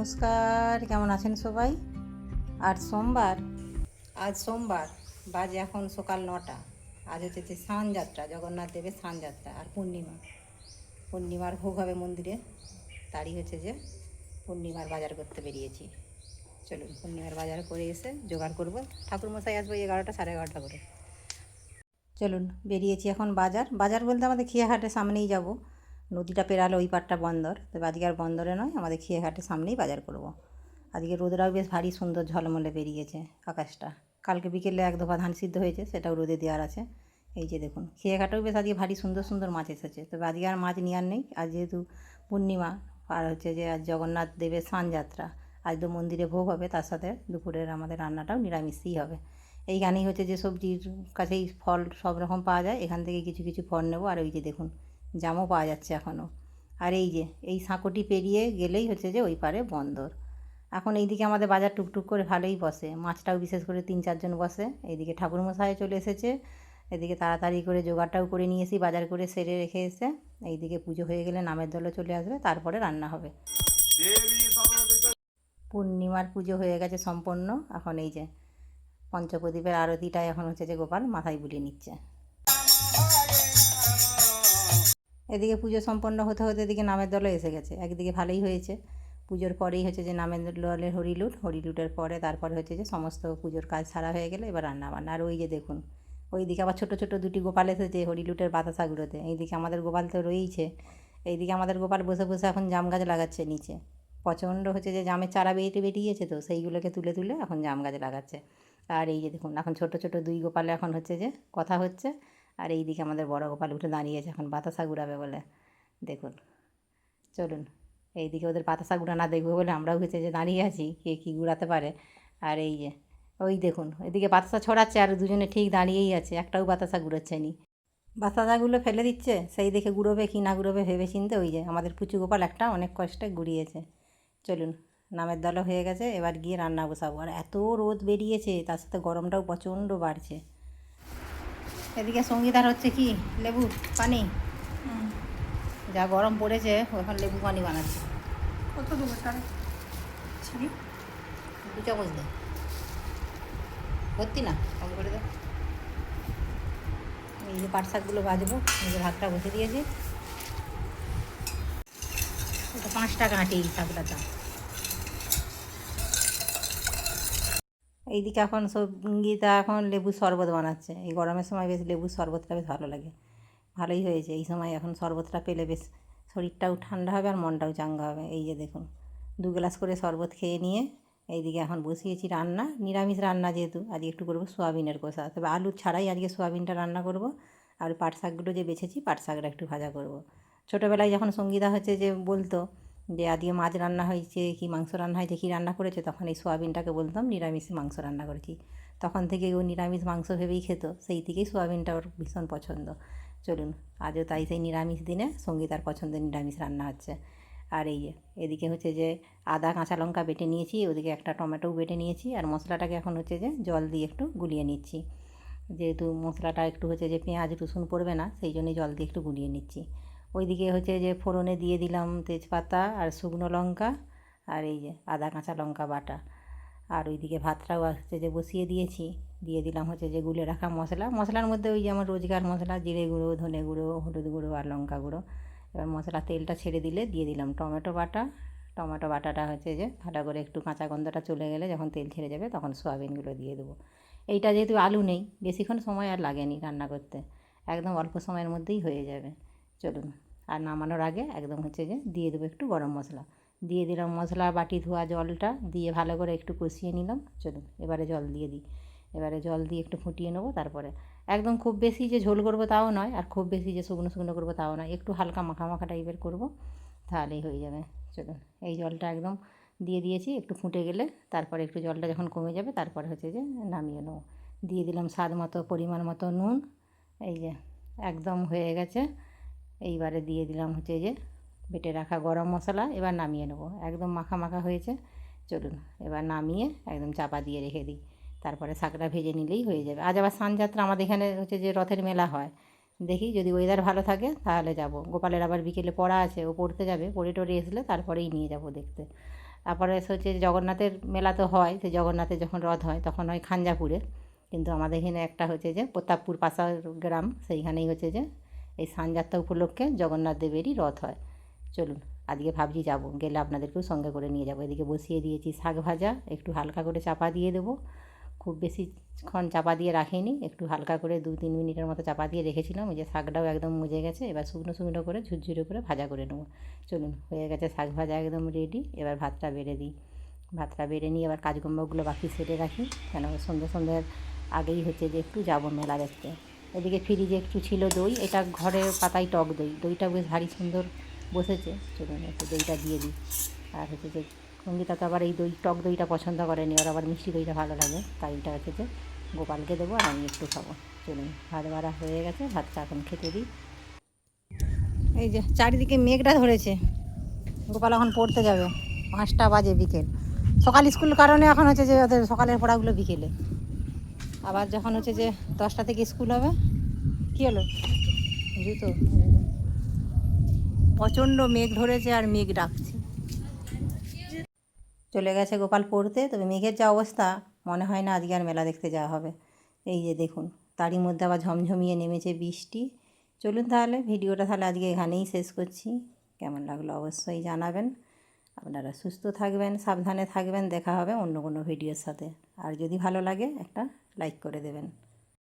নমস্কার, কেমন আছেন সবাই? আজ সোমবার বাজে এখন সকাল 9টা। আজ হচ্ছে স্নানযাত্রা, জগন্নাথ দেবের স্নানযাত্রা আর পূর্ণিমার ভোগ হবে মন্দিরে। তারই হচ্ছে যে পূর্ণিমার বাজার করতে বেরিয়েছি। চলুন পূর্ণিমার বাজার করে এসে জোগাড় করব। ঠাকুরমশাই আসবে 11টা সাড়ে 11টা করে। চলুন বেরিয়েছি এখন বাজার বলতে আমাদের খেয়াঘাটের সামনেই যাব। নদীটা পেরালে ওই পাটটা বন্দর, তবে আজকে আর বন্দরে নয়, আমাদের খেয়াঘাটের সামনেই বাজার করব। আজকে রোদটাও বেশ ভারী সুন্দর ঝলমলে বেরিয়েছে আকাশটা। কালকে বিকেলে এক দফা ধান সিদ্ধ হয়েছে, সেটাও রোদে দেওয়ার আছে। এই যে দেখুন খেয়াঘাটেও বেশ আজকে ভারী সুন্দর সুন্দর মাছ এসেছে, তবে আজকে আর মাছ নেওয়ার নেই। আজ যেহেতু পূর্ণিমা আর হচ্ছে যে আজ জগন্নাথ দেবের স্নানযাত্রা, আজ তো মন্দিরে ভোগ হবে, তার সাথে দুপুরের আমাদের রান্নাটাও নিরামিষই হবে। এইখানেই হচ্ছে যে সবজির কাছেই ফল সব রকম পাওয়া যায়, এখান থেকে কিছু কিছু ফল নেবো। আর ওই যে দেখুন জামও পাওয়া যাচ্ছে এখনও। আর এই যে এই সাঁকোটি পেরিয়ে গেলেই হচ্ছে যে ওই পারে বন্দর। এখন এইদিকে আমাদের বাজার টুকটুক করে ভালোই বসে, মাছটাও বিশেষ করে 3-4 জন বসে। এইদিকে ঠাকুরমশাই চলে এসেছে, এদিকে তাড়াতাড়ি করে জোগাড়টাও করে নিয়ে এসি, বাজার করে সেরে রেখে এসে এইদিকে পুজো হয়ে গেলে নামের দলও চলে আসবে, তারপরে রান্না হবে। পূর্ণিমার পুজো হয়ে গেছে সম্পন্ন। এখন এই যে পঞ্চপ্রদীপের আরতিটা এখন হচ্ছে যে গোপাল মাথায় বুলিয়ে নিচ্ছে। এদিকে পুজো সম্পন্ন হতে হতে এদিকে নামের দলও এসে গেছে। একদিকে ভালোই হয়েছে, পুজোর পরেই হচ্ছে যে নামের দলের হরিলুটের পরে তারপরে হচ্ছে যে সমস্ত পুজোর কাজ সারা হয়ে গেলে এবার রান্না বান্না। আর ওই যে দেখুন ওইদিকে আবার ছোটো ছোটো দুটি গোপাল এসেছে হরিলুটের বাতাসাগুলোতে। এইদিকে আমাদের গোপাল তো রয়েইছে। এইদিকে আমাদের গোপাল বসে বসে এখন জাম গাছ লাগাচ্ছে নিচে। প্রচণ্ড হচ্ছে যে জামের চারা বেরিয়েছে, তো সেইগুলোকে তুলে তুলে এখন জাম গাছ লাগাচ্ছে। আর এই যে দেখুন এখন ছোটো ছোটো দুই গোপালে এখন হচ্ছে যে কথা হচ্ছে। আর এইদিকে আমাদের বড় গোপাল উঠে দাঁড়িয়েছে এখন বাতাসা ঘুরাবে বলে। দেখুন চলুন এইদিকে ওদের বাতাসা ঘুরানো দেখবো বলে আমরাও হচ্ছে যে দাঁড়িয়ে আছি, কে কী ঘুরাতে পারে। আর এই যে ওই দেখুন এদিকে বাতাসা ছড়াচ্ছে আর দুজনে ঠিক দাঁড়িয়েই আছে, একটাও বাতাসা ঘুরোচ্ছে নি। বাতাসাগুলো ফেলে দিচ্ছে, সেই দেখে ঘুরোবে কি না ঘুরোবে ভেবে চিনতে ওই যে আমাদের পুচু গোপাল একটা অনেক কষ্টে ঘুরিয়েছে। চলুন নামের দলও হয়ে গেছে, এবার গিয়ে রান্না বসাবো। আর এত রোদ বেরিয়েছে, তার সাথে গরমটাও প্রচণ্ড বাড়ছে। এদিকে সঙ্গীতার হচ্ছে কি লেবু পানি, যা গরম পড়েছে এখন লেবু পানি বানাচ্ছে। কত দেবো তাহলে? চিনি 2 চামচ দে, ভর্তি না, কম করে দে। এই যে পাট শাকগুলো ভাজবো, এই যে ভাতটা বসে দিয়েছি। এটা 5 টাকা আঁটি এই শাকটার দাম। এইদিকে এখন সঙ্গীতা এখন লেবুর শরবত বানাচ্ছে। এই গরমের সময় বেশ লেবুর শরবতটা বেশ ভালো লাগে। ভালোই হয়েছে, এই সময় এখন শরবতটা পেলে বেশ শরীরটাও ঠান্ডা হবে আর মনটাও চাঙ্গা হবে। এই যে দেখুন 2 গ্লাস করে শরবত খেয়ে নিয়ে এইদিকে এখন বসিয়েছি রান্না। নিরামিষ রান্না যেহেতু আজকে একটু করবো সোয়াবিনের কষা, তবে আলু ছাড়াই আজকে সোয়াবিনটা রান্না করব। আর পাট শাকগুলো যে বেছেছি পাট শাকটা একটু ভাজা করব। ছোটোবেলায় যখন সঙ্গীতা হচ্ছে যে বলতো যে আজকে মাছ রান্না হয়েছে কি মাংস রান্না হয়েছে কী রান্না করেছে, তখন এই সোয়াবিনটাকে বলতাম নিরামিষ মাংস রান্না করেছি। তখন থেকে ও নিরামিষ মাংস ভেবেই খেত, সেই থেকেই সোয়াবিনটা ওর ভীষণ পছন্দ। চলুন আজও তাই সেই নিরামিষ দিনে সঙ্গীতার পছন্দের নিরামিষ রান্না হচ্ছে। আর এই এদিকে হচ্ছে যে আদা কাঁচা লঙ্কা বেটে নিয়েছি, ওদিকে একটা টমেটোও বেটে নিয়েছি। আর মশলাটাকে এখন হচ্ছে যে জল দিয়ে একটু গুলিয়ে নিচ্ছি, যেহেতু মশলাটা একটু হচ্ছে যে পেঁয়াজ রসুন পড়বে না, সেই জন্যই জল দিয়ে একটু গুলিয়ে নিচ্ছি। ওইদিকে হচ্ছে যে ফোড়নে দিয়ে দিলাম তেজপাতা আর শুকনো লঙ্কা আর এই যে আদা কাঁচা লঙ্কা বাটা। আর ওইদিকে ভাতটাও হচ্ছে যে বসিয়ে দিয়েছি, দিয়ে দিলাম হচ্ছে যে গুলে রাখা মশলার মধ্যে ওই যেমন রোজকার মশলা জিরে গুঁড়ো ধনে গুঁড়ো হলুদ গুঁড়ো আর লঙ্কা গুঁড়ো। এবার মশলা তেলটা ছেড়ে দিলে দিয়ে দিলাম টমেটো বাটা। টমেটো বাটাটা হচ্ছে যে ভালো করে একটু কাঁচা গন্ধটা চলে গেলে যখন তেল ছেড়ে যাবে তখন সোয়াবিনগুলো দিয়ে দেবো। এইটা যেহেতু আলু নেই বেশিক্ষণ সময় আর লাগেনি রান্না করতে, একদম অল্প সময়ের মধ্যেই হয়ে যাবে। চলুন আর নামানোর আগে একদম হচ্ছে যে দিয়ে দেবো একটু গরম মশলা, দিয়ে দিলাম মশলা বাটি ধোয়া জলটা দিয়ে ভালো করে একটু কষিয়ে নিলাম। চলুন এবারে জল দিয়ে দিই, এবারে জল দিয়ে একটু ফুটিয়ে নেবো। তারপরে একদম খুব বেশি যে ঝোল করবো তাও নয়, আর খুব বেশি যে শুকনো শুকনো করবো তাও নয়, একটু হালকা মাখা মাখা টাইপের করবো, তাহলেই হয়ে যাবে। চলুন এই জলটা একদম দিয়ে দিয়েছি, একটু ফুটে গেলে তারপরে একটু জলটা যখন কমে যাবে তারপরে হচ্ছে যে নামিয়ে নেবো। দিয়ে দিলাম স্বাদ মতো পরিমাণ মতো নুন। এই যে একদম হয়ে গেছে। এইবারে দিয়ে দিলাম হচ্ছে যে বেটে রাখা গরম মশলা, এবার নামিয়ে নেবো। একদম মাখা মাখা হয়েছে। চলুন এবার নামিয়ে একদম চাপা দিয়ে রেখে দিই, তারপরে শাকটা ভেজে নিলেই হয়ে যাবে। আজ আবার স্নানযাত্রা, আমাদের এখানে হচ্ছে যে রথের মেলা হয়। দেখি যদি ওয়েদার ভালো থাকে তাহলে যাব। গোপালের আবার বিকেলে পড়া আছে, ও পড়তে যাবে, পড়ে টড়ে আসলে তারপরেই নিয়ে যাব দেখতে। তারপরে হচ্ছে জগন্নাথের মেলা তো হয়, সেই জগন্নাথের যখন রথ হয় তখন হয় খাঞ্জাপুরে, কিন্তু আমাদের এখানে একটা হচ্ছে যে প্রতাপপুর পাশার গ্রাম, সেইখানেই হচ্ছে যে এই সানযাত্রা উপলক্ষে জগন্নাথ দেবেরই রথ হয়। চলুন আজকে ভাবছি যাব, গেলে আপনাদেরকেও সঙ্গে করে নিয়ে যাবো। এদিকে বসিয়ে দিয়েছি শাক ভাজা, একটু হালকা করে চাপা দিয়ে দেবো, খুব বেশিক্ষণ চাপা দিয়ে রাখিনি, একটু হালকা করে 2-3 মিনিটের মতো চাপা দিয়ে রেখেছিলাম। এই যে শাকটাও একদম মজে গেছে, এবার শুকনো শুকনো করে ঝুরঝুরে করে ভাজা করে নেবো। চলুন হয়ে গেছে শাক ভাজা একদম রেডি, এবার ভাতটা বেড়ে দিই। ভাতটা বেড়ে নিয়ে এবার কাজকর্মগুলো বাকি সেরে রাখি, কেন সন্ধ্যের আগেই হচ্ছে যে একটু যাবো মেলা দেখতে। এদিকে ফ্রিজে একটু ছিল দই, এটা ঘরের পাতায় টক দই, দইটা বেশ ভারী সুন্দর বসেছে। চলুন একটু দইটা দিয়ে দিই। আর হচ্ছে যে সঙ্গীতা তো আবার এই দই টক দইটা পছন্দ করেনি, ওর আবার মিষ্টি দইটা ভালো লাগে, তাই এটা হচ্ছে যে গোপালকে দেবো আর আমি একটু খাবো। চলুন ভাত বাড়া হয়ে গেছে, ভাতটা এখন খেতে দিই। এই যে চারিদিকে মেঘটা ধরেছে, গোপাল এখন পড়তে যাবে, 5টা বাজে বিকেল। সকাল স্কুল কারণে এখন হচ্ছে যে ওদের সকালের পড়াগুলো বিকেলে, আবার যখন হচ্ছে যে 10টা থেকে স্কুল হবে। কী হলো? জুতো? প্রচণ্ড মেঘ ধরেছে আর মেঘ ডাকছে। চলে গেছে গোপাল পড়তে, তবে মেঘের যা অবস্থা মনে হয় না আজকে আর মেলা দেখতে যাওয়া হবে। এই যে দেখুন, তারই মধ্যে আবার ঝমঝমিয়ে নেমেছে বৃষ্টি। চলুন তাহলে ভিডিওটা তাহলে আজকে এখানেই শেষ করছি। কেমন লাগলো অবশ্যই জানাবেন। আপনারা সুস্থ থাকবেন, সাবধানে থাকবেন, দেখা হবে অন্য কোনো ভিডিওর সাথে। আর যদি ভালো লাগে একটা লাইক করে দেবেন।